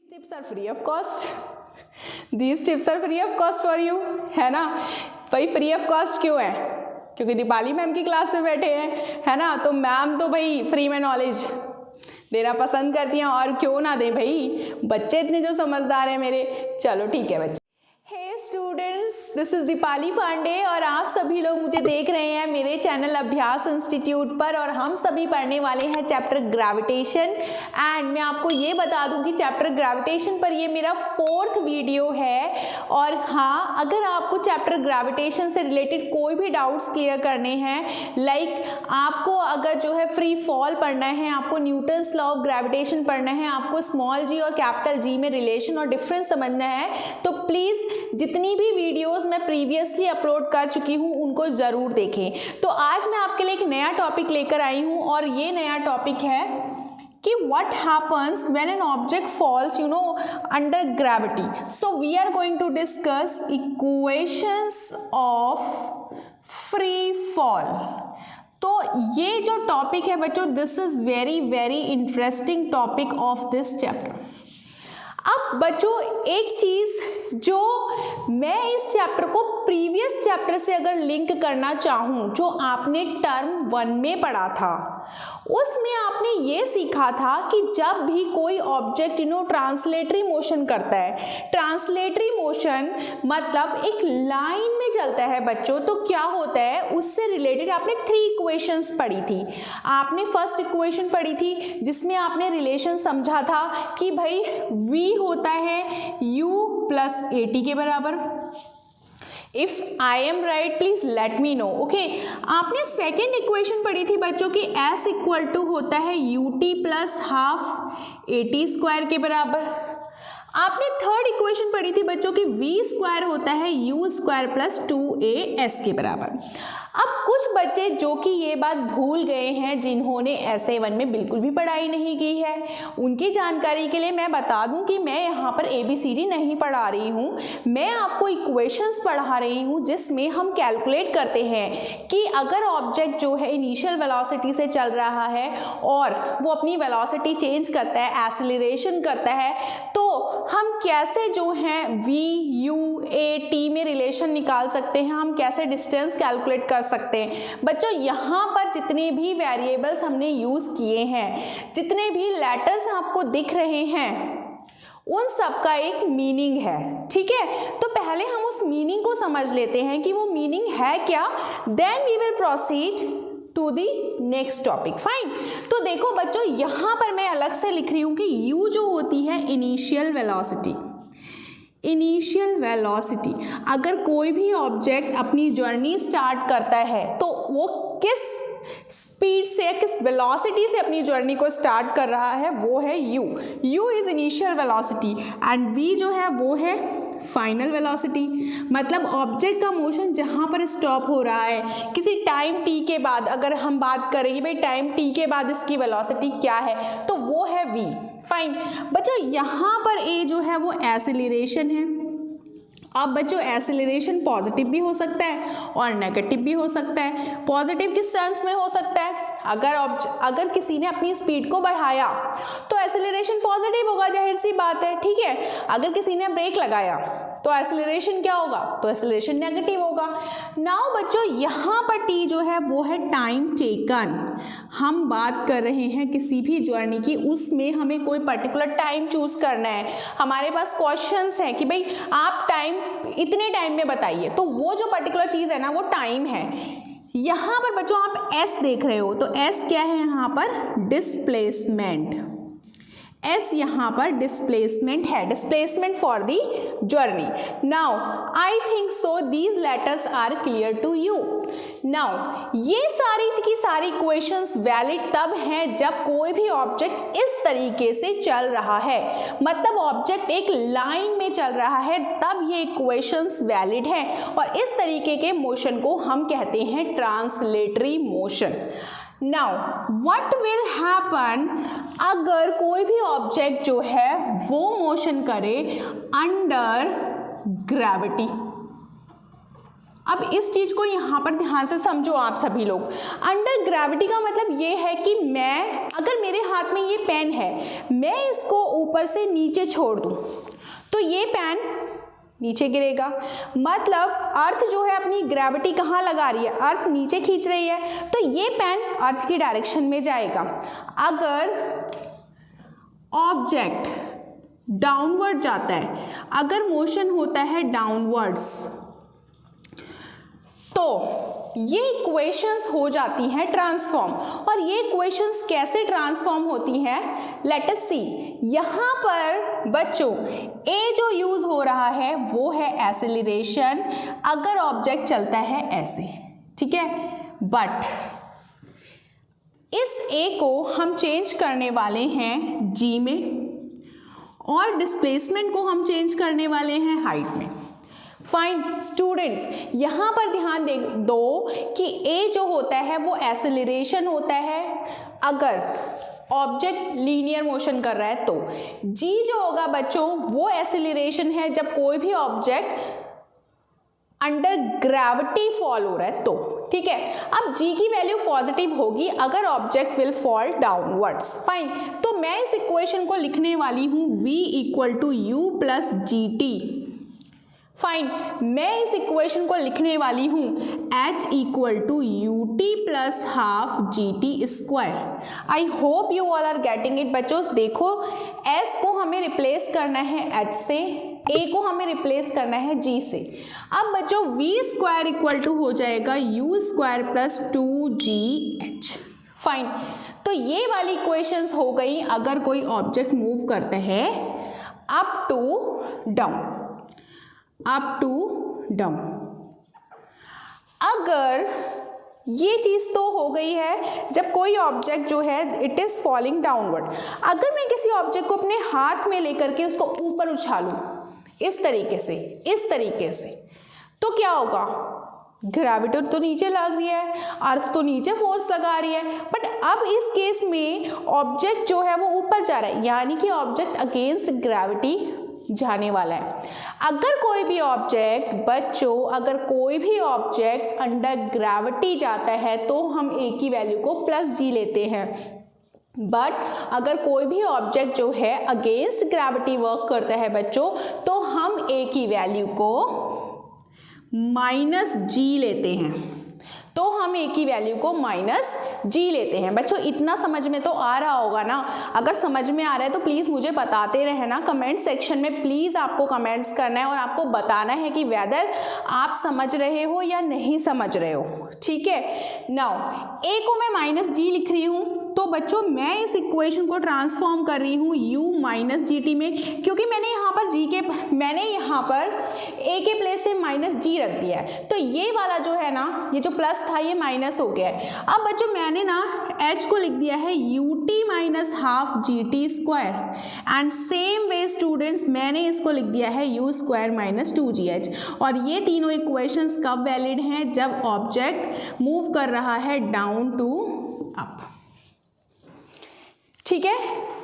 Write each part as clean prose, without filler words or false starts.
tips are free of cost. These tips are free of cost for you, है ना। भाई free of cost क्यों है? क्योंकि दीपाली मैम की क्लास में बैठे हैं, है ना। तो मैम तो भाई फ्री में नॉलेज देना पसंद करती हैं, और क्यों ना दें भाई, बच्चे इतने जो समझदार हैं मेरे। चलो ठीक है बच्चे। Hey students, this is Deepali Pandey और आप सभी लोग मुझे देख रहे हैं मेरे चैनल अभ्यास इंस्टीट्यूट पर, और हम सभी पढ़ने वाले हैं चैप्टर ग्रेविटेशन। एंड मैं आपको ये बता दूं कि चैप्टर ग्रेविटेशन पर ये मेरा 4th वीडियो है। और हाँ, अगर आपको चैप्टर ग्रेविटेशन से रिलेटेड कोई भी डाउट्स क्लियर करने हैं, लाइक आपको अगर जो है फ्री फॉल पढ़ना है, आपको न्यूटन्स लॉ ऑफ ग्रेविटेशन पढ़ना है, आपको स्मॉल जी और कैपिटल जी में रिलेशन और डिफरेंस समझना है, तो प्लीज़ जितनी भी वीडियोस मैं प्रीवियसली अपलोड कर चुकी हूँ उनको ज़रूर देखें। तो आज मैं आपके लिए एक नया टॉपिक लेकर आई हूँ, और ये नया टॉपिक है कि what happens when an object falls under gravity. So we are going to discuss equations of free fall. तो ये जो टॉपिक है बच्चों, this is very very interesting topic of this chapter. अब बच्चों एक चीज़ जो मैं इस चैप्टर को प्रीवियस चैप्टर से अगर लिंक करना चाहूँ, जो आपने टर्म 1 में पढ़ा था, उसमें आपने ये सीखा था कि जब भी कोई ऑब्जेक्ट ट्रांसलेटरी मोशन करता है, ट्रांसलेटरी मोशन मतलब एक लाइन में चलता है बच्चों, तो क्या होता है, उससे रिलेटेड आपने 3 इक्वेशंस पढ़ी थी। आपने फर्स्ट इक्वेशन पढ़ी थी जिसमें आपने रिलेशन समझा था कि भाई v होता है u प्लस at के बराबर। If I am right please let me know, okay. आपने सेकेंड इक्वेशन पढ़ी थी बच्चों की s इक्वल टू होता है ut plus half at square के बराबर। आपने थर्ड इक्वेशन पढ़ी थी बच्चों की v स्क्वायर होता है u स्क्वायर प्लस 2as के बराबर। अब कुछ बच्चे जो कि ये बात भूल गए हैं, जिन्होंने SA1 में बिल्कुल भी पढ़ाई नहीं की है, उनकी जानकारी के लिए मैं बता दूं कि मैं यहाँ पर ABCD नहीं पढ़ा रही हूँ, मैं आपको इक्वेशंस पढ़ा रही हूँ जिसमें हम कैलकुलेट करते हैं कि अगर ऑब्जेक्ट जो है इनिशियल वेलोसिटी से चल रहा है और वो अपनी वेलोसिटी चेंज करता है, एक्सेलरेशन करता है, तो हम कैसे जो है v u a t में रिलेशन निकाल सकते हैं, हम कैसे डिस्टेंस कैलकुलेट कर सकते हैं। बच्चों यहाँ पर जितने भी वेरिएबल्स हमने यूज़ किए हैं, जितने भी लेटर्स आपको दिख रहे हैं, उन सब का एक मीनिंग है, ठीक है। तो पहले हम उस मीनिंग को समझ लेते हैं कि वो मीनिंग है क्या, then we will proceed to the next topic. Fine. तो देखो बच्चों, यहाँ पर मैं अलग से लिख रही हूँ कि u जो होती है इनिशियल वेलोसिटी। इनिशियल वेलोसिटी, अगर कोई भी ऑब्जेक्ट अपनी जर्नी स्टार्ट करता है तो वो किस स्पीड से या किस वेलोसिटी से अपनी जर्नी को स्टार्ट कर रहा है, वो है u। u is initial velocity and v जो है वो है फाइनल वेलोसिटी। मतलब ऑब्जेक्ट का मोशन जहाँ पर स्टॉप हो रहा है किसी टाइम t के बाद, अगर हम बात करें कि भाई टाइम t के बाद इसकी वेलोसिटी क्या है, तो वो है v। फाइन बच्चों, यहाँ पर a जो है वो एक्सेलरेशन है। अब बच्चों एक्सेलरेशन पॉजिटिव भी हो सकता है और नेगेटिव भी हो सकता है। पॉजिटिव किस सेंस में हो सकता है, अगर किसी ने अपनी स्पीड को बढ़ाया तो एक्सेलरेशन पॉजिटिव होगा, जाहिर सी बात है, ठीक है। अगर किसी ने ब्रेक लगाया तो एक्सेलरेशन क्या होगा, तो एक्सेलरेशन नेगेटिव होगा। नाउ बच्चों, यहाँ पर t जो है वो है टाइम टेकन। हम बात कर रहे हैं किसी भी जर्नी की, उसमें हमें कोई पर्टिकुलर टाइम चूज करना है। हमारे पास क्वेश्चंस हैं कि भाई आप टाइम इतने टाइम में बताइए, तो वो जो पर्टिकुलर चीज़ है ना, वो टाइम है। यहाँ पर बच्चों आप s देख रहे हो, तो s क्या है यहाँ पर, डिस्प्लेसमेंट। S यहाँ पर डिस्प्लेसमेंट है, displacement for the journey. Now I think so these letters are clear to you. Now ये सारी की सारी इक्वेशंस वैलिड तब हैं जब कोई भी ऑब्जेक्ट इस तरीके से चल रहा है, मतलब ऑब्जेक्ट एक लाइन में चल रहा है, तब ये इक्वेशंस वैलिड है। और इस तरीके के मोशन को हम कहते हैं translatory motion. Now what will happen अगर कोई भी ऑब्जेक्ट जो है वो मोशन करे अंडर ग्रेविटी। अब इस चीज को यहाँ पर ध्यान से समझो आप सभी लोग। अंडर ग्रेविटी का मतलब ये है कि मैं, अगर मेरे हाथ में ये पेन है, मैं इसको ऊपर से नीचे छोड़ दूं तो ये पेन नीचे गिरेगा। मतलब अर्थ जो है अपनी ग्रेविटी कहाँ लगा रही है, अर्थ नीचे खींच रही है, तो ये पेन अर्थ की डायरेक्शन में जाएगा। अगर ऑब्जेक्ट डाउनवर्ड जाता है, अगर मोशन होता है डाउनवर्ड्स, तो ये इक्वेशंस हो जाती हैं ट्रांसफॉर्म। और ये इक्वेशंस कैसे ट्रांसफॉर्म होती हैं, लेट अस सी। यहाँ पर बच्चों ए जो यूज हो रहा है वो है एक्सेलरेशन, अगर ऑब्जेक्ट चलता है ऐसे, ठीक है। बट इस ए को हम चेंज करने वाले हैं जी में, और डिस्प्लेसमेंट को हम चेंज करने वाले हैं हाइट में। फाइन स्टूडेंट्स, यहाँ पर ध्यान दो कि ए जो होता है वो एक्सेलरेशन होता है अगर ऑब्जेक्ट लीनियर मोशन कर रहा है, तो जी जो होगा बच्चों वो एक्सेलरेशन है जब कोई भी ऑब्जेक्ट अंडर ग्रेविटी फॉल हो रहा है तो, ठीक है। अब जी की वैल्यू पॉजिटिव होगी अगर object will fall downwards. Fine, तो मैं इस इक्वेशन को लिखने वाली हूँ v equal to u plus g t. Fine, मैं इस इक्वेशन को लिखने वाली हूँ h equal to you t plus half g t square. I hope you all are getting it बच्चों। देखो s को हमें रिप्लेस करना है h से, a को हमें रिप्लेस करना है g से। अब बच्चों v स्क्वायर इक्वल टू हो जाएगा u square plus 2gh। Fine, तो ये वाली इक्वेशंस हो गई अगर कोई ऑब्जेक्ट मूव करते हैं up to down, up to down. अगर ये चीज़ तो हो गई है जब कोई ऑब्जेक्ट जो है इट इज़ फॉलिंग डाउनवर्ड। अगर मैं किसी ऑब्जेक्ट को अपने हाथ में लेकर के उसको ऊपर उछालूं इस तरीके से, तो क्या होगा, ग्रेविटी तो नीचे लग रही है, अर्थ तो नीचे फोर्स लगा रही है, बट अब इस केस में ऑब्जेक्ट जो है वो ऊपर जा रहा है, यानी कि ऑब्जेक्ट अगेंस्ट ग्रेविटी जाने वाला है। अगर कोई भी ऑब्जेक्ट बच्चों, अगर कोई भी ऑब्जेक्ट अंडर ग्रेविटी जाता है तो हम ए की वैल्यू को प्लस जी लेते हैं, बट अगर कोई भी ऑब्जेक्ट जो है अगेंस्ट ग्रेविटी वर्क करता है बच्चों, तो हम ए की वैल्यू को माइनस जी लेते हैं, तो हम ए की वैल्यू को माइनस जी लेते हैं। बच्चों इतना समझ में तो आ रहा होगा ना। अगर समझ में आ रहा है तो प्लीज़ मुझे बताते रहना कमेंट सेक्शन में। प्लीज़ आपको कमेंट्स करना है और आपको बताना है कि वेदर आप समझ रहे हो या नहीं समझ रहे हो, ठीक है। नाउ ए को मैं माइनस जी लिख रही हूँ, तो बच्चों मैं इस इक्वेशन को ट्रांसफॉर्म कर रही हूँ u माइनस जी टी में, क्योंकि मैंने यहाँ पर a के प्लेस में माइनस जी रख दिया है, तो ये वाला जो है ना, ये जो प्लस था ये माइनस हो गया है। अब बच्चों मैंने ना h को लिख दिया है u t minus half g t square, and same way students मैंने इसको लिख दिया है u स्क्वायर माइनस 2gh। और ये तीनों इक्वेशंस कब वैलिड हैं, जब ऑब्जेक्ट मूव कर रहा है डाउन टू अप, ठीक है।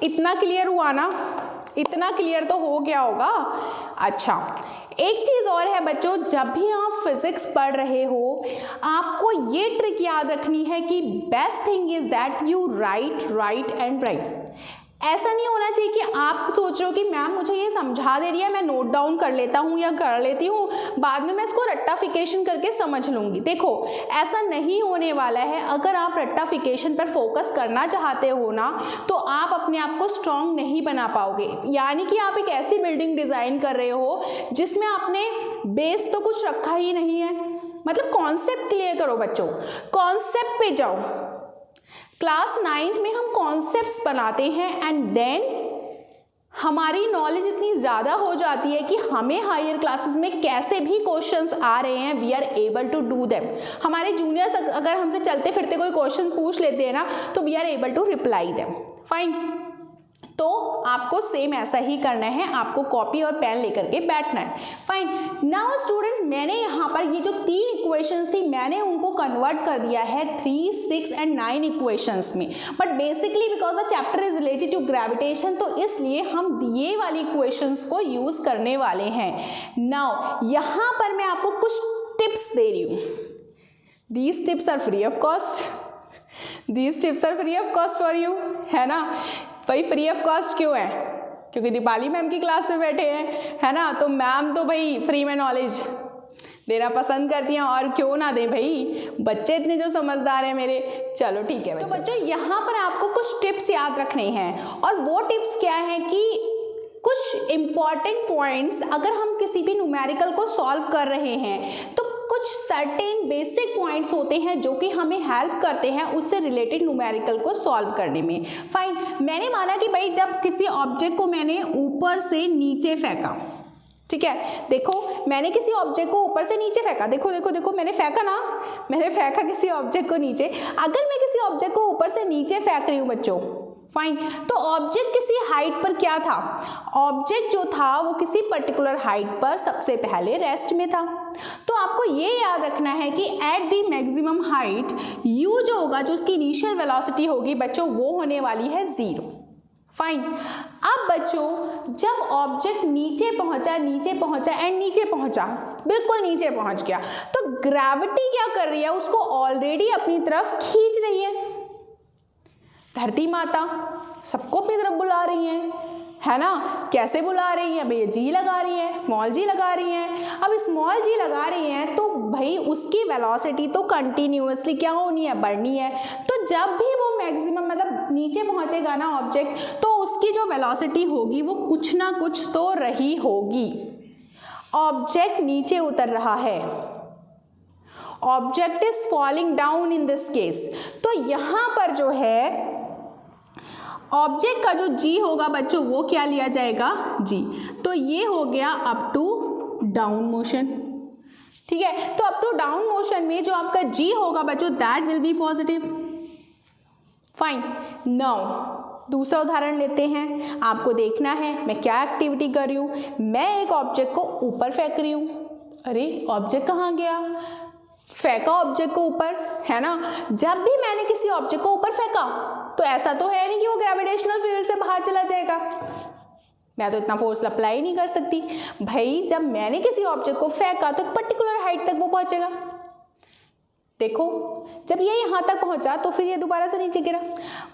इतना क्लियर हुआ ना, इतना क्लियर तो हो गया होगा। अच्छा, एक चीज़ और है बच्चों, जब भी आप फिजिक्स पढ़ रहे हो आपको ये ट्रिक याद रखनी है कि best thing is that you right and right. ऐसा नहीं होना चाहिए कि आप सोच रहे हो कि मैम मुझे ये समझा दे रही है, मैं नोट डाउन कर लेता हूँ या कर लेती हूँ, बाद में मैं इसको रट्टाफिकेशन करके समझ लूँगी। देखो ऐसा नहीं होने वाला है। अगर आप रट्टाफिकेशन पर फोकस करना चाहते हो ना, तो आप अपने आप को स्ट्रांग नहीं बना पाओगे। यानी कि आप एक ऐसी बिल्डिंग डिज़ाइन कर रहे हो जिसमें आपने बेस तो कुछ रखा ही नहीं है। मतलब कॉन्सेप्ट क्लियर करो बच्चों, कॉन्सेप्ट पे जाओ। क्लास 9th में हम कॉन्सेप्ट्स बनाते हैं एंड देन हमारी नॉलेज इतनी ज़्यादा हो जाती है कि हमें हायर क्लासेस में कैसे भी क्वेश्चंस आ रहे हैं, we are able to do them. हमारे जूनियर्स अगर हमसे चलते फिरते कोई क्वेश्चन पूछ लेते हैं ना, तो we are able to reply them. Fine, तो आपको सेम ऐसा ही करना है, आपको कॉपी और पेन लेकर के बैठना है। फाइन, नाउ स्टूडेंट्स मैंने यहाँ पर ये जो 3 इक्वेशंस थी मैंने उनको कन्वर्ट कर दिया है 3, 6 एंड 9 इक्वेशंस में। But basically because the chapter is related to gravitation, तो इसलिए हम ये वाली इक्वेशंस को यूज करने वाले हैं। नाउ यहाँ पर मैं आपको कुछ टिप्स दे रही हूँ। These tips are free of cost, these tips are free of cost for you, है ना। भाई फ्री ऑफ कॉस्ट क्यों है? क्योंकि दीपाली मैम की क्लास में बैठे हैं, है ना। तो मैम तो भाई फ्री में नॉलेज देना पसंद करती हैं, और क्यों ना दें भाई, बच्चे इतने जो समझदार हैं मेरे। चलो ठीक है बच्चों। तो बच्चों यहाँ पर आपको कुछ टिप्स याद रखने हैं, और वो टिप्स क्या हैं कि कुछ इम्पॉर्टेंट पॉइंट्स, अगर हम किसी भी न्यूमेरिकल को सॉल्व कर रहे हैं तो कुछ सर्टेन बेसिक पॉइंट्स होते हैं जो कि हमें हेल्प करते हैं उससे रिलेटेड न्यूमेरिकल को सॉल्व करने में। फाइन, मैंने माना कि भाई जब किसी ऑब्जेक्ट को मैंने ऊपर से नीचे फेंका, ठीक है, देखो मैंने किसी ऑब्जेक्ट को ऊपर से नीचे फेंका, देखो देखो देखो मैंने फेंका ना, मैंने फेंका किसी ऑब्जेक्ट को नीचे। अगर मैं किसी ऑब्जेक्ट को ऊपर से नीचे फेंक रही हूँ बच्चों, फाइन, तो ऑब्जेक्ट किसी हाइट पर क्या था? ऑब्जेक्ट जो था वो किसी पर्टिकुलर हाइट पर सबसे पहले रेस्ट में था। तो आपको ये याद रखना है कि at the maximum height u जो होगा, जो उसकी इनिशियल वेलोसिटी होगी बच्चों, वो होने वाली है 0। फाइन, अब बच्चों जब ऑब्जेक्ट नीचे पहुंचा एंड नीचे पहुंचा, बिल्कुल नीचे पहुंच गया, तो ग्रेविटी क्या कर रही है? उसको ऑलरेडी अपनी तरफ खींच रही है। धरती माता सबको अपनी तरफ बुला रही है ना। कैसे बुला रही है भैया? जी लगा रही है, स्मॉल जी लगा रही है। अब स्मॉल जी लगा रही है तो भाई उसकी वेलोसिटी तो कंटिन्यूअसली क्या होनी है? बढ़नी है। तो जब भी वो मैक्सिमम मतलब नीचे पहुंचेगा ना ऑब्जेक्ट, तो उसकी जो वेलोसिटी होगी वो कुछ ना कुछ तो रही होगी। ऑब्जेक्ट नीचे उतर रहा है, object is falling down in this case. तो यहां पर जो है ऑब्जेक्ट का जो जी होगा बच्चों, वो क्या लिया जाएगा? जी। तो ये हो गया अप टू डाउन मोशन, ठीक है। तो अप टू डाउन मोशन में जो आपका जी होगा बच्चों, that will be positive. Fine, now दूसरा उदाहरण लेते हैं। आपको देखना है मैं क्या एक्टिविटी कर रही हूँ। मैं एक ऑब्जेक्ट को ऊपर फेंक रही हूँ। अरे ऑब्जेक्ट कहाँ गया? फेंका ऑब्जेक्ट को ऊपर, है ना। जब भी मैंने किसी ऑब्जेक्ट को ऊपर फेंका तो ऐसा तो है नहीं कि वो ग्रेविटेशनल फील्ड से बाहर चला जाएगा, मैं तो इतना फोर्स अप्लाई नहीं कर सकती। भाई जब मैंने किसी ऑब्जेक्ट को फेंका तो एक पर्टिकुलर हाइट तक वो पहुंचेगा। देखो जब ये यहां तक पहुंचा तो फिर ये दोबारा से नीचे गिरा।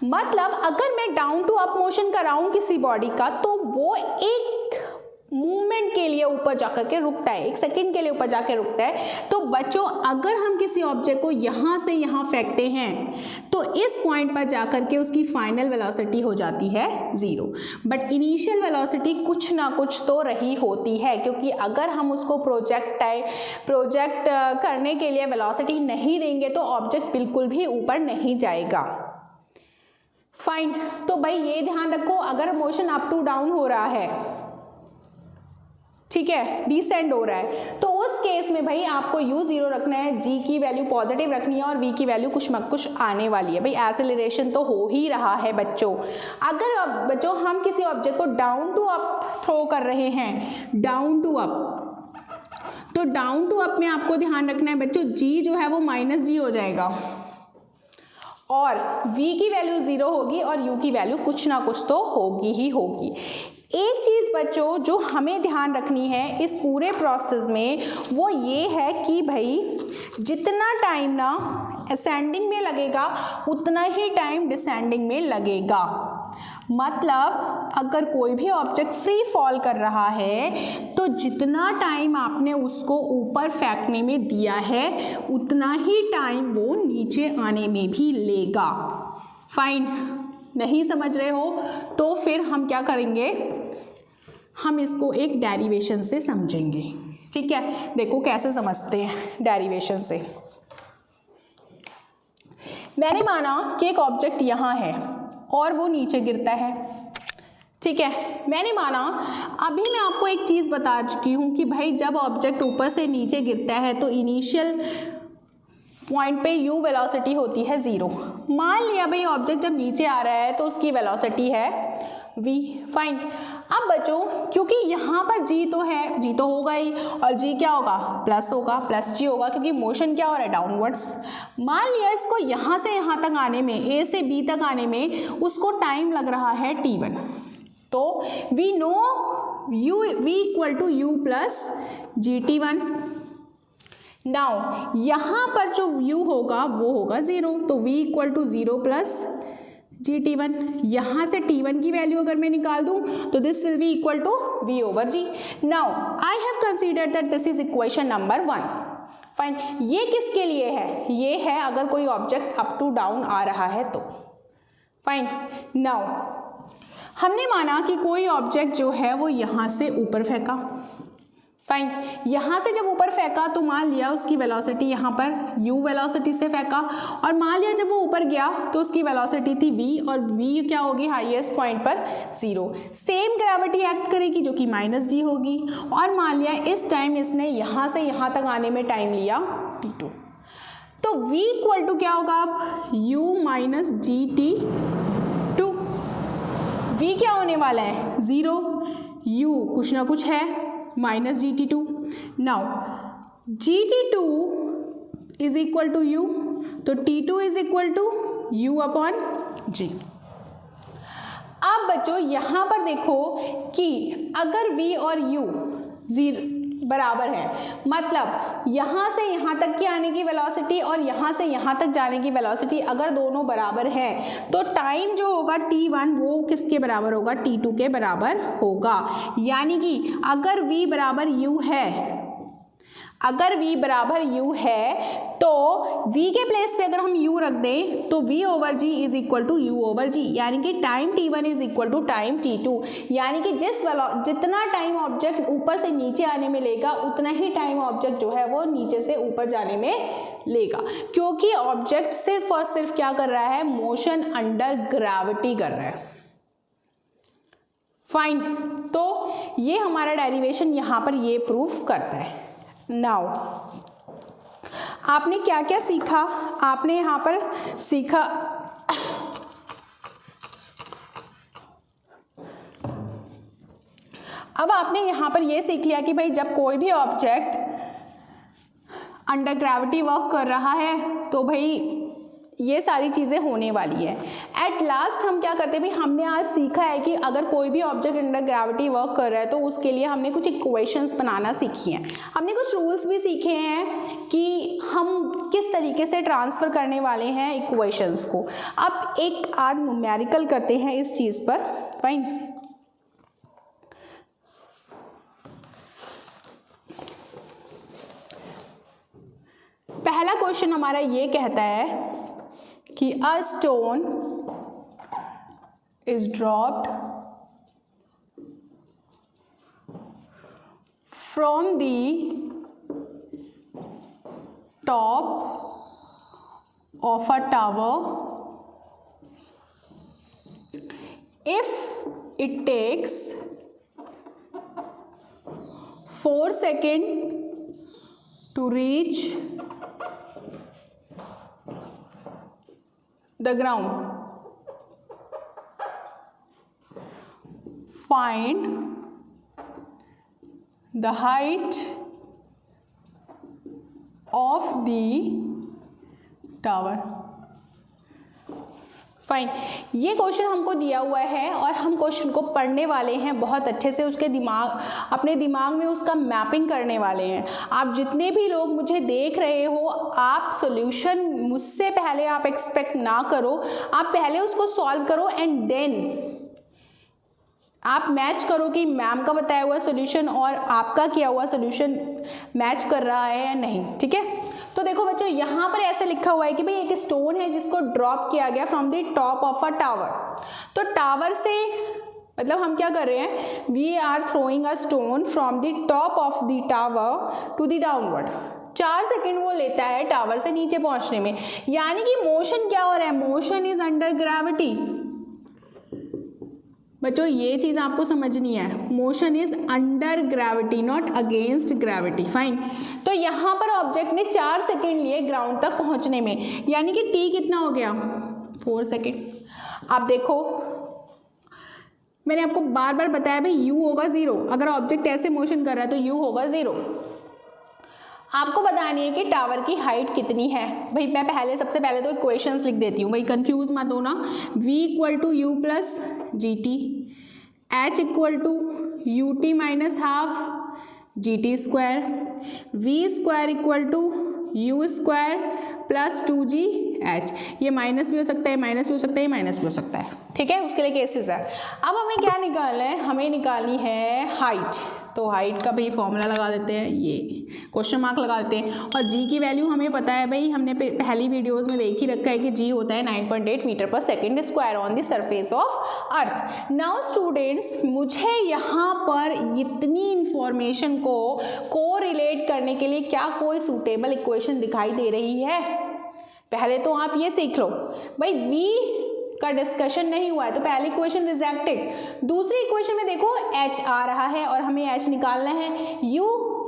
मतलब अगर मैं डाउन टू अप मोशन कर रहा हूं किसी बॉडी का, तो वो एक मूवमेंट के लिए ऊपर जाकर के रुकता है, एक सेकंड के लिए ऊपर जाकर रुकता है। तो बच्चों अगर हम किसी ऑब्जेक्ट को यहाँ से यहाँ फेंकते हैं तो इस पॉइंट पर जाकर के उसकी फाइनल वेलोसिटी हो जाती है 0, बट इनिशियल वेलोसिटी कुछ ना कुछ तो रही होती है, क्योंकि अगर हम उसको प्रोजेक्ट करने के लिए वेलोसिटी नहीं देंगे तो ऑब्जेक्ट बिल्कुल भी ऊपर नहीं जाएगा। फाइन, तो भाई ये ध्यान रखो, अगर मोशन अप टू डाउन हो रहा है, ठीक है, डिसेंड हो रहा है, तो उस केस में भाई आपको u0 रखना है, g की वैल्यू पॉजिटिव रखनी है और v की वैल्यू कुछ मत कुछ आने वाली है। भाई एक्सेलरेशन तो हो ही रहा है बच्चों। अगर बच्चों हम किसी ऑब्जेक्ट को डाउन टू अप थ्रो कर रहे हैं, डाउन टू अप, तो डाउन टू अप में आपको ध्यान रखना है बच्चों, g जो है वो -g हो जाएगा और v की वैल्यू 0 होगी और u की वैल्यू कुछ ना कुछ तो होगी ही होगी। एक चीज़ बच्चों जो हमें ध्यान रखनी है इस पूरे प्रोसेस में, वो ये है कि भाई जितना टाइम ना असेंडिंग में लगेगा उतना ही टाइम डिसेंडिंग में लगेगा। मतलब अगर कोई भी ऑब्जेक्ट फ्री फॉल कर रहा है तो जितना टाइम आपने उसको ऊपर फेंकने में दिया है उतना ही टाइम वो नीचे आने में भी लेगा। फाइन, नहीं समझ रहे हो तो फिर हम क्या करेंगे, हम इसको एक डेरिवेशन से समझेंगे। ठीक है, देखो कैसे समझते हैं डेरिवेशन से। मैंने माना कि एक ऑब्जेक्ट यहाँ है और वो नीचे गिरता है। ठीक है, मैंने माना, अभी मैं आपको एक चीज़ बता चुकी हूँ कि भाई जब ऑब्जेक्ट ऊपर से नीचे गिरता है तो इनिशियल पॉइंट पे u वेलोसिटी होती है 0। मान लिया भाई ऑब्जेक्ट जब नीचे आ रहा है तो उसकी वेलोसिटी है v। फाइन, अब बच्चों क्योंकि यहाँ पर g तो है, g तो होगा ही, और g क्या होगा, प्लस होगा, प्लस g होगा, क्योंकि मोशन क्या हो रहा है, डाउनवर्ड्स। मान लिया इसको यहाँ से यहाँ तक आने में, a से b तक आने में उसको टाइम लग रहा है t1। तो we know v equal to u plus gt1। Now यहाँ पर जो u होगा वो होगा 0, तो v equal to 0 plus g T1। यहाँ से T1 की वैल्यू अगर मैं निकाल दूँ तो this will be equal to v over g। Now I have considered that this is equation number 1। Fine, ये किसके लिए है? ये है अगर कोई ऑब्जेक्ट अप टू डाउन आ रहा है तो। फाइन, नाउ हमने माना कि कोई ऑब्जेक्ट जो है वो यहाँ से ऊपर फेंका। फाइन, यहाँ से जब ऊपर फेंका तो मान लिया उसकी वेलोसिटी यहाँ पर u वेलोसिटी से फेंका, और मान लिया जब वो ऊपर गया तो उसकी वेलोसिटी थी v, और v क्या होगी हाईएस्ट पॉइंट पर 0। सेम ग्रेविटी एक्ट करेगी जो कि -g होगी, और मान लिया इस टाइम इसने यहाँ से यहाँ तक आने में टाइम लिया t2, तो v इक्वल टू क्या होगा अब u माइनस gt2। v क्या होने वाला है 0, u कुछ ना कुछ है minus GT2। Now GT2 is equal to U, तो T2 is equal to U upon G। अब बच्चों यहाँ पर देखो कि अगर V और U 0 बराबर है, मतलब यहाँ से यहाँ तक की आने की वेलोसिटी और यहाँ से यहाँ तक जाने की वेलोसिटी अगर दोनों बराबर हैं तो टाइम जो होगा T1 वो किसके बराबर होगा? T2 के बराबर होगा। यानी कि अगर V बराबर U है, अगर v बराबर u है तो v के प्लेस पे अगर हम u रख दें तो v over g is equal to u over g, यानी कि time t1 is equal to time t2। यानी कि जितना टाइम ऑब्जेक्ट ऊपर से नीचे आने में लेगा उतना ही टाइम ऑब्जेक्ट जो है वो नीचे से ऊपर जाने में लेगा, क्योंकि ऑब्जेक्ट सिर्फ और सिर्फ क्या कर रहा है? मोशन अंडर ग्रेविटी कर रहा है। फाइन, तो ये हमारा डेरिवेशन यहाँ पर ये प्रूफ करता है। नाउ आपने क्या क्या सीखा? आपने यहाँ पर सीखा अब आपने यहाँ पर ये सीख लिया कि भाई जब कोई भी ऑब्जेक्ट अंडर ग्रेविटी वर्क कर रहा है तो भाई ये सारी चीज़ें होने वाली है। एट लास्ट हम क्या करते हैं भाई, हमने आज सीखा है कि अगर कोई भी ऑब्जेक्ट अंडर ग्रेविटी वर्क कर रहा है तो उसके लिए हमने कुछ इक्वेशंस बनाना सीखी हैं, हमने कुछ रूल्स भी सीखे हैं कि हम किस तरीके से ट्रांसफ़र करने वाले हैं इक्वेशंस को। अब एक आज न्यूमेरिकल करते हैं इस चीज़ पर। फाइन, पहला क्वेश्चन हमारा ये कहता है कि a stone is dropped from the top of a tower if it takes 4 seconds to reach the ground. Find the height of the tower. Fine, ये क्वेश्चन हमको दिया हुआ है और हम क्वेश्चन को पढ़ने वाले हैं बहुत अच्छे से, उसके अपने दिमाग में उसका मैपिंग करने वाले हैं। आप जितने भी लोग मुझे देख रहे हो, आप सॉल्यूशन मुझसे पहले आप एक्सपेक्ट ना करो, आप पहले उसको सॉल्व करो एंड देन आप मैच करो कि मैम का बताया हुआ सॉल्यूशन और आपका किया हुआ सॉल्यूशन मैच कर रहा है या नहीं। ठीक है, तो देखो बच्चों यहाँ पर ऐसे लिखा हुआ है कि भाई एक स्टोन है जिसको ड्रॉप किया गया from the top of a tower. तो टावर से मतलब हम क्या कर रहे हैं, we are throwing a stone from the top of the tower to the downward. 4 second वो लेता है टावर से नीचे पहुंचने में, यानी कि मोशन क्या हो रहा है? Motion is under gravity. बच्चों ये चीज़ आपको समझनी है, motion is under gravity not against gravity. Fine, तो यहाँ पर ऑब्जेक्ट ने 4 सेकेंड लिए ग्राउंड तक पहुँचने में, यानी कि टी कितना हो गया? 4 सेकेंड। आप देखो मैंने आपको बार बार बताया भाई u होगा 0, अगर ऑब्जेक्ट ऐसे मोशन कर रहा है तो u होगा 0। आपको बतानी है कि टावर की हाइट कितनी है। भाई मैं सबसे पहले तो इक्वेशंस लिख देती हूँ, भाई कंफ्यूज मत होना। v equal to u plus g t, H equal to you t minus half g t square, v square equal to u square plus 2gh। ये माइनस भी हो सकता है, माइनस भी हो सकता है, माइनस भी हो सकता है, ठीक है, उसके लिए केसेस है। अब हमें क्या निकालना है, हमें निकालनी है हाइट। तो हाइट का भाई फॉर्मूला लगा देते हैं, ये क्वेश्चन मार्क लगा देते हैं। और जी की वैल्यू हमें पता है भाई, हमने पहली वीडियोस में देख ही रखा है कि जी होता है 9.8 metre per second square on the surface of earth. Now students, मुझे यहाँ पर इतनी इंफॉर्मेशन को कोरिलेट करने के लिए क्या कोई सूटेबल इक्वेशन दिखाई दे रही है? पहले तो आप ये सीख लो भाई, v का डिस्कशन नहीं हुआ है तो पहली इक्वेशन रिजेक्टेड। दूसरी इक्वेशन में देखो h आ रहा है और हमें h निकालना है, u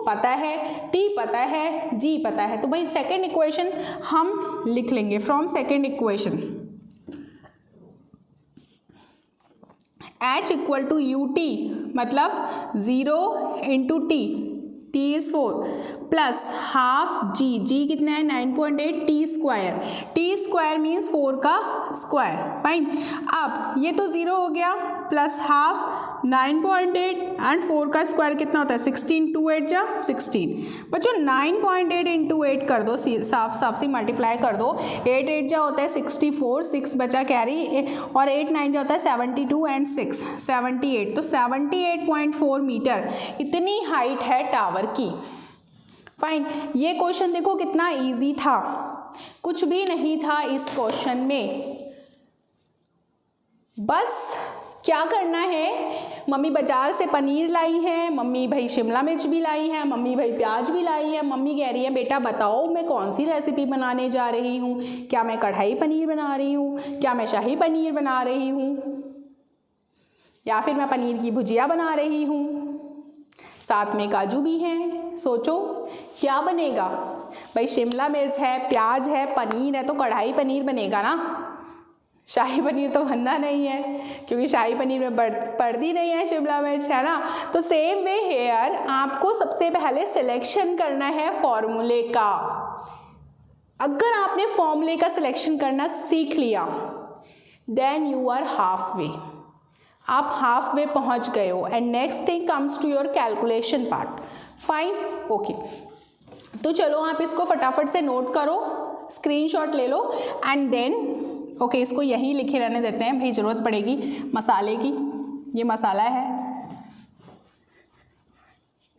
पता है, t पता है, g पता है। तो भाई सेकंड इक्वेशन हम लिख लेंगे from second equation h equal to you T, मतलब 0 into T, t is 4 plus half G, G कितना है 9.8, T square, T square means 4 का स्क्वायर, फाइन। अब ये तो 0 हो गया प्लस हाफ 9.8 एंड 4 का स्क्वायर कितना होता है 16, 2 8 जा 16। बच्चों 9.8 इंटू 8 कर दो, साफ साफ सी मल्टीप्लाई कर दो, 8 8 जा होता है 64, 6 बचा कैरी और 8 9 जा होता है 72 एंड 6 78। तो 78.4 मीटर इतनी हाइट है टावर की, फाइन। ये क्वेश्चन देखो कितना इजी था, कुछ भी नहीं था इस क्वेश्चन में। बस क्या करना है, मम्मी बाजार से पनीर लाई है, मम्मी भाई शिमला मिर्च भी लाई है, मम्मी भाई प्याज भी लाई है। मम्मी कह रही है बेटा बताओ मैं कौन सी रेसिपी बनाने जा रही हूँ, क्या मैं कढ़ाई पनीर बना रही हूँ, क्या मैं शाही पनीर बना रही हूँ, या फिर मैं पनीर की भुजिया बना रही हूँ, साथ में काजू भी हैं। सोचो क्या बनेगा भाई, शिमला मिर्च है, प्याज है, पनीर है, तो कढ़ाई पनीर बनेगा ना, शाही पनीर तो बनना नहीं है क्योंकि शाही पनीर में पड़ती नहीं है शिमला मिर्च, है ना। तो सेम वे हेयर आपको सबसे पहले सिलेक्शन करना है फॉर्मूले का। अगर आपने फॉर्मूले का सिलेक्शन करना सीख लिया then you are half way, आप हाफ वे पहुंच गए हो। And next thing comes to your calculation part, fine, okay. तो चलो आप इसको फटाफट से नोट करो, स्क्रीनशॉट ले लो एंड देन ओके इसको यहीं लिखे रहने देते हैं भाई, ज़रूरत पड़ेगी मसाले की, ये मसाला है,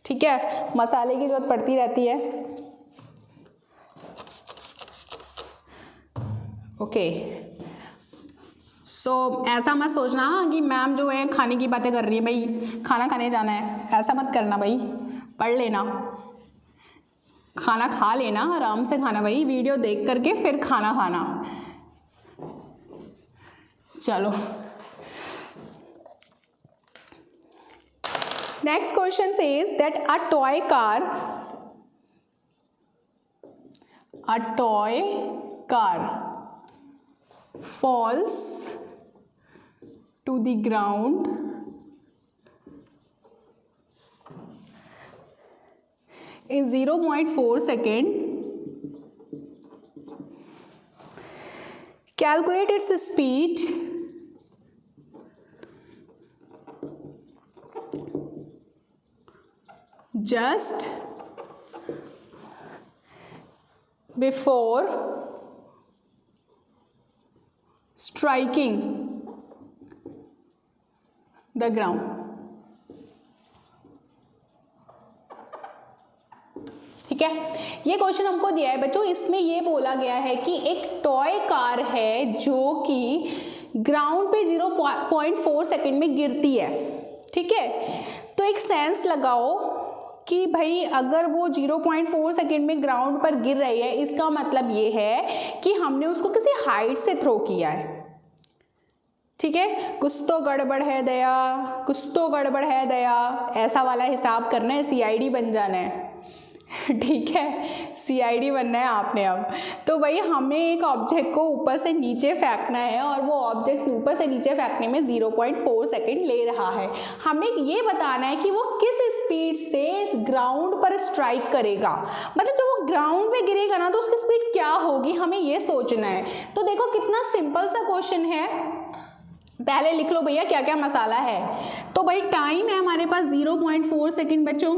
ठीक है, मसाले की ज़रूरत पड़ती रहती है, ओके। सो ऐसा मत सोचना कि मैम जो है खाने की बातें कर रही है, भाई खाना खाने जाना है, ऐसा मत करना भाई, पढ़ लेना, खाना खा लेना, आराम से खाना भाई, वीडियो देख करके फिर खाना खाना। चलो next question says that a toy car falls to the ground in 0.4 second. Calculate its speed just before striking the ground. ठीक है, ये क्वेश्चन हमको दिया है बच्चों, इसमें ये बोला गया है कि एक टॉय कार है जो कि ग्राउंड पे 0.4 सेकंड में गिरती है, ठीक है। तो एक सेंस लगाओ कि भाई अगर वो 0.4 सेकंड में ग्राउंड पर गिर रही है, इसका मतलब ये है कि हमने उसको किसी हाइट से थ्रो किया है, ठीक है। कुछ तो गड़बड़ है दया, कुछ तो गड़बड़ है दया, ऐसा वाला हिसाब करना है, सीआईडी बन जाना है, ठीक है, सीआईडी बनना है आपने अब। तो भाई हमें एक ऑब्जेक्ट को ऊपर से नीचे फेंकना है और वो ऑब्जेक्ट ऊपर से नीचे फेंकने में 0.4 सेकंड ले रहा है। हमें ये बताना है कि वो किस स्पीड से ग्राउंड पर स्ट्राइक करेगा, मतलब जब वो ग्राउंड पे गिरेगा ना तो उसकी स्पीड क्या होगी, हमें ये सोचना है। तो देखो कितना सिंपल सा क्वेश्चन है, पहले लिख लो भैया क्या क्या मसाला है। तो भाई टाइम है हमारे पास 0.4 सेकंड बच्चों,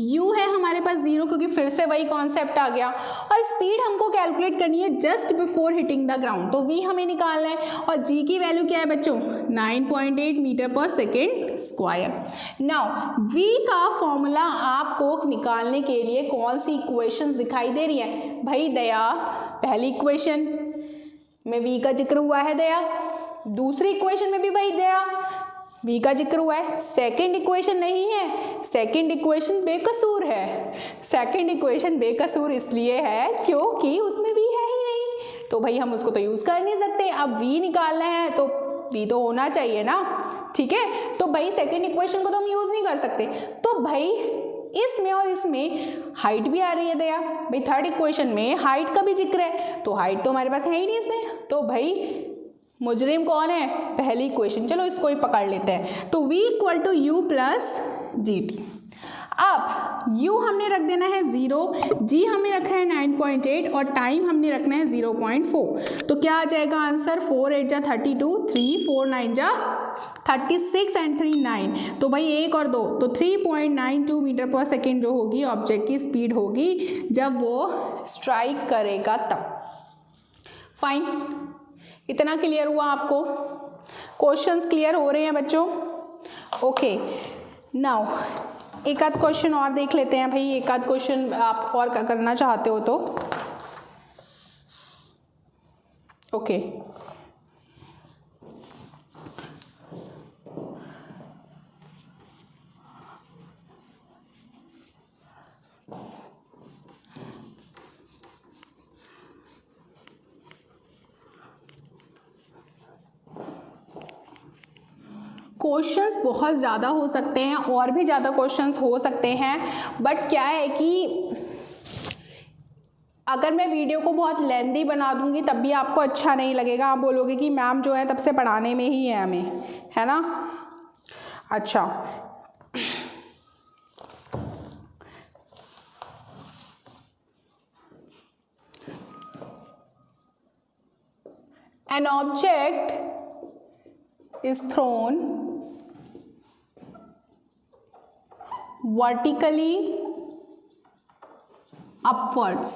u है हमारे पास 0 क्योंकि फिर से वही कॉन्सेप्ट आ गया, और स्पीड हमको कैलकुलेट करनी है just before hitting the ground, तो v हमें निकालना है, और g की वैल्यू क्या है बच्चों 9.8 metre per second square. Now v का फॉर्मूला आपको निकालने के लिए कौन सी इक्वेशंस दिखाई दे रही है भाई दया? पहली इक्वेशन में v का जिक्र हुआ है दया, दूसरी इक्वेशन में भी भाई दया v का जिक्र हुआ है, सेकंड इक्वेशन नहीं है, सेकंड इक्वेशन बेकसूर है। सेकंड इक्वेशन बेकसूर इसलिए है क्योंकि उसमें v है ही नहीं, तो भाई हम उसको तो यूज कर नहीं सकते। अब v निकालना है तो v तो होना चाहिए ना, ठीक है, तो भाई सेकंड इक्वेशन को तो हम यूज नहीं कर सकते। तो भाई इसमें और इसमें हाइट भी आ रही है दया, भाई थर्ड इक्वेशन में हाइट का भी जिक्र है, तो हाइट तो हमारे पास है ही नहीं इसमें, तो भाई मुजरिम कौन है? पहली इक्वेशन, चलो इसको ही पकड़ लेते हैं। तो v equal to u plus g t. अब u हमने रख देना है 0, g हमें रखना है 9.8 और टाइम हमने रखना है 0.4, तो क्या आ जाएगा आंसर? 4 8 जा 32, 3 4 9 जा 36 एंड 3 9, तो भाई 1 और 2 तो 3.92 मीटर पर सेकेंड जो होगी ऑब्जेक्ट की स्पीड होगी जब वो स्ट्राइक करेगा तब। फाइन, इतना क्लियर हुआ आपको? क्वेश्चंस क्लियर हो रहे हैं बच्चों? ओके, नाउ एक आध क्वेश्चन और देख लेते हैं भाई, एक आध क्वेश्चन आप और करना चाहते हो तो ओके। क्वेश्चंस बहुत ज़्यादा हो सकते हैं और भी ज़्यादा क्वेश्चंस हो सकते हैं, बट क्या है कि अगर मैं वीडियो को बहुत लेंदी बना दूंगी तब भी आपको अच्छा नहीं लगेगा, आप बोलोगे कि मैम जो है तब से पढ़ाने में ही है हमें, है ना? अच्छा, an object is thrown vertically upwards.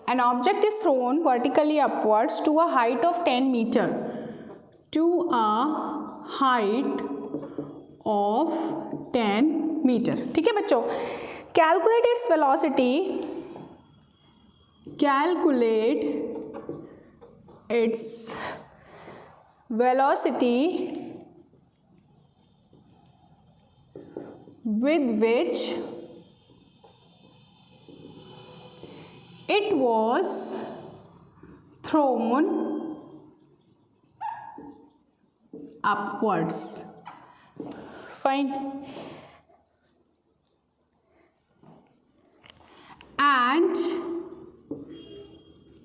An object is thrown vertically upwards to a height of 10 meter. To a height of 10 meter. ठीक है बच्चों? Calculate its velocity. Calculate its velocity with which it was thrown upwards. Fine. And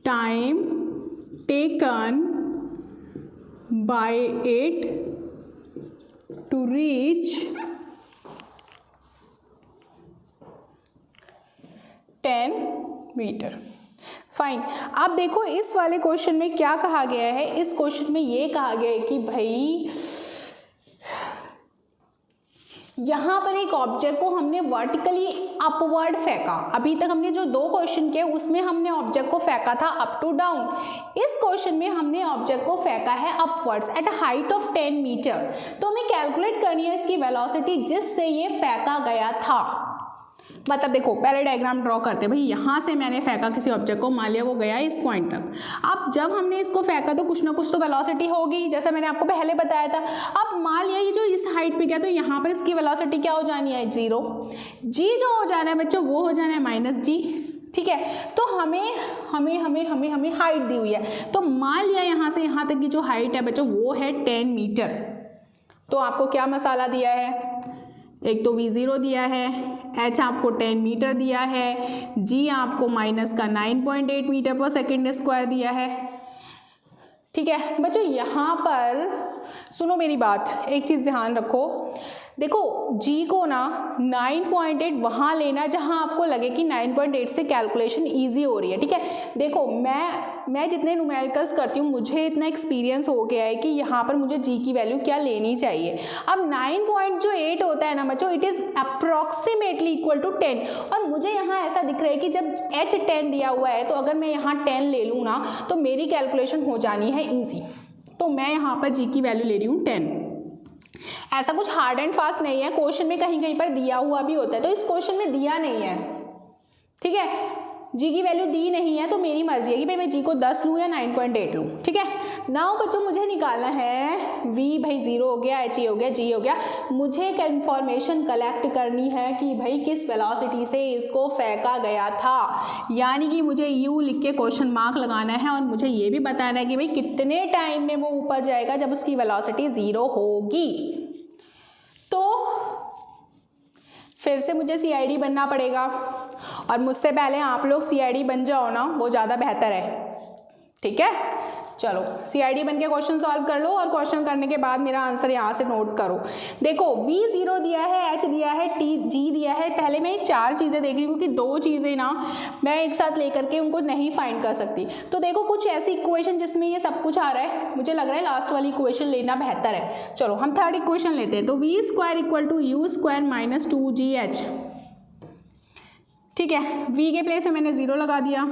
time taken by it to reach 10 metre. Fine, अब देखो इस वाले question में क्या कहा गया है? इस क्वेश्चन में ये कहा गया है कि भाई यहाँ पर एक ऑब्जेक्ट को हमने वर्टिकली अपवर्ड फेंका। अभी तक हमने जो दो क्वेश्चन किए उसमें हमने ऑब्जेक्ट को फेंका था अप टू डाउन, इस क्वेश्चन में हमने ऑब्जेक्ट को फेंका है upwards at a height of 10 metre. तो हमें कैलकुलेट करनी है इसकी वेलोसिटी जिससे ये फेंका गया था। मतलब देखो पहले डायग्राम ड्रॉ करते हैं भाई, यहाँ से मैंने फेंका किसी ऑब्जेक्ट को, मान लिया वो गया इस पॉइंट तक। अब जब हमने इसको फेंका तो कुछ ना कुछ तो वेलोसिटी होगी, जैसा मैंने आपको पहले बताया था। अब मान लिया ये जो इस हाइट पे गया तो यहाँ पर इसकी वेलोसिटी क्या हो जानी है? 0। जी जो हो जाना है बच्चों वो हो जाना है -g। ठीक है, तो हमें हाइट दी हुई है, तो मान लिया यहाँ से यहाँ तक की जो हाइट है बच्चों वो है 10 मीटर। तो आपको क्या मसाला दिया है? एक तो v0 दिया है, h आपको 10 मीटर दिया है, g आपको माइनस का 9.8 मीटर पर सेकेंड स्क्वायर दिया है। ठीक है बच्चों, यहाँ पर सुनो मेरी बात, एक चीज़ ध्यान रखो, देखो जी को ना 9.8 वहाँ लेना जहाँ आपको लगे कि 9.8 से कैलकुलेशन इजी हो रही है, ठीक है। देखो मैं जितने न्यूमेरिकल्स करती हूँ मुझे इतना एक्सपीरियंस हो गया है कि यहाँ पर मुझे जी की वैल्यू क्या लेनी चाहिए। अब 9.8 होता है ना बच्चों, it is approximately equal to 10, और मुझे यहाँ ऐसा दिख रहा है कि जब h 10 दिया हुआ है तो अगर मैं यहाँ 10 ले लूँ ना तो मेरी कैलकुलेशन हो जानी है ईजी। तो मैं यहाँ पर जी की वैल्यू ले रही हूँ 10। ऐसा कुछ हार्ड एंड फास्ट नहीं है, क्वेश्चन में कहीं कहीं पर दिया हुआ भी होता है, तो इस क्वेश्चन में दिया नहीं है, ठीक है। जी की वैल्यू दी नहीं है तो मेरी मर्जी है कि भाई मैं जी को 10 लूँ या 9.8 लूँ, ठीक है। नाउ बच्चों मुझे निकालना है वी, भाई 0 हो गया, एच हो गया, जी हो गया, मुझे एक इन्फॉर्मेशन कलेक्ट करनी है कि भाई किस वेलोसिटी से इसको फेंका गया था, यानी कि मुझे यू लिख के क्वेश्चन मार्क लगाना है और मुझे ये भी बताना है कि भाई कितने टाइम में वो ऊपर जाएगा जब उसकी वेलोसिटी 0 होगी। तो फिर से मुझे सीआईडी बनना पड़ेगा, और मुझसे पहले आप लोग सीआईडी बन जाओ ना, वो ज़्यादा बेहतर है, ठीक है। चलो सीआईडी बन के क्वेश्चन सॉल्व कर लो, और क्वेश्चन करने के बाद मेरा आंसर यहाँ से नोट करो। देखो V 0 दिया है, H दिया है, T G दिया है। पहले मैं 4 चीज़ें देख रही हूँ क्योंकि 2 चीज़ें ना मैं एक साथ लेकर के उनको नहीं फाइंड कर सकती। तो देखो कुछ ऐसी इक्वेशन जिसमें ये सब कुछ आ रहा है, मुझे लग रहा है लास्ट वाली इक्वेशन लेना बेहतर है। चलो हम थर्ड इक्वेशन लेते हैं। तो V² equal to U² minus 2GH, ठीक है। V के प्लेस में मैंने 0 लगा दिया,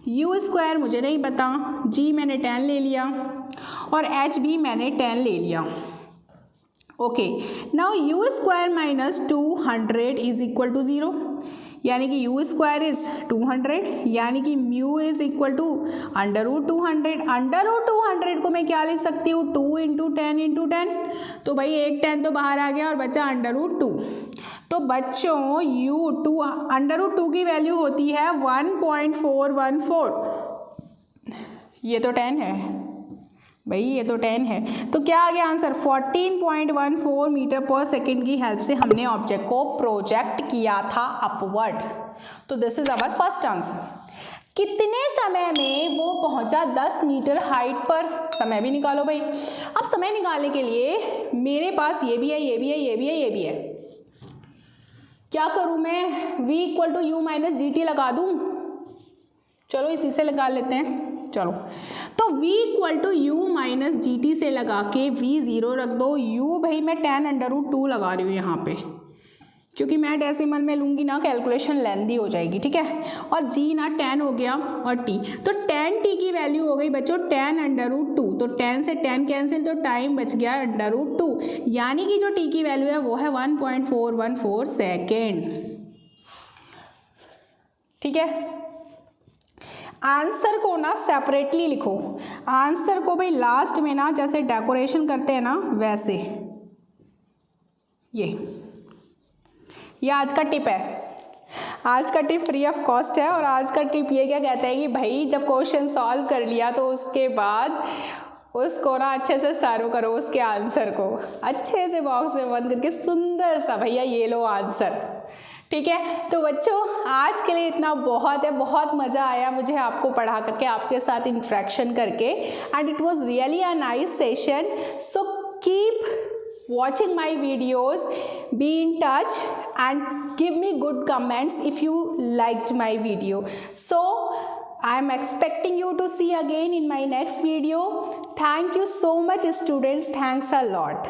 U² मुझे नहीं पता, G मैंने 10 ले लिया और H भी मैंने 10 ले लिया। Okay, now U² minus 200 is equal to 0, यानी कि U² इज 200, यानी कि म्यू इज इक्वल टू √200। √200 को मैं क्या लिख सकती हूँ, 2 इंटू 10 इंटू 10, तो भाई एक 10 तो बाहर आ गया और बचा √2। तो बच्चों √2 की वैल्यू होती है 1.414, ये तो 10 है भाई, ये तो 10 है। तो क्या आ गया आंसर, 14.14 मीटर पर सेकेंड की हेल्प से हमने ऑब्जेक्ट को प्रोजेक्ट किया था अपवर्ड। तो this is our first answer. कितने समय में वो पहुंचा 10 मीटर हाइट पर, समय भी निकालो भाई। अब समय निकालने के लिए मेरे पास ये भी है, ये भी है, ये भी है, ये भी है। क्या करूं मैं, v equal to u minus g t लगा दूं, चलो इसी से लगा लेते हैं। चलो तो v equal to u minus g t से लगा के v 0 रख दो, u भाई मैं 10√2 लगा रही हूँ यहाँ पे, क्योंकि मैं डेसिमल में लूँगी ना कैलकुलेशन लेंदी हो जाएगी, ठीक है। और g ना 10 हो गया और t, तो 10t की वैल्यू हो गई बच्चों 10√2, तो 10 से 10 कैंसिल, तो टाइम बच गया √2, यानी कि जो t की वैल्यू है वो है 1.414 सेकेंड, ठीक है। आंसर को ना सेपरेटली लिखो, आंसर को भाई लास्ट में ना जैसे डेकोरेशन करते हैं ना वैसे, ये आज का टिप है, आज का टिप फ्री ऑफ कॉस्ट है। और आज का टिप ये क्या कहता है कि भाई जब क्वेश्चन सॉल्व कर लिया तो उसके बाद उसको ना अच्छे से सर्व करो, उसके आंसर को अच्छे से बॉक्स में बंद करके सुंदर सा, भैया ये लो आंसर, ठीक है। तो बच्चों आज के लिए इतना बहुत है, बहुत मज़ा आया मुझे आपको पढ़ा करके, आपके साथ इंटरेक्शन करके, and it was really a nice session. So keep watching my videos, be in touch and give me good comments if you liked my video. So I am expecting you to see again in my next video. Thank you so much students, thanks a lot.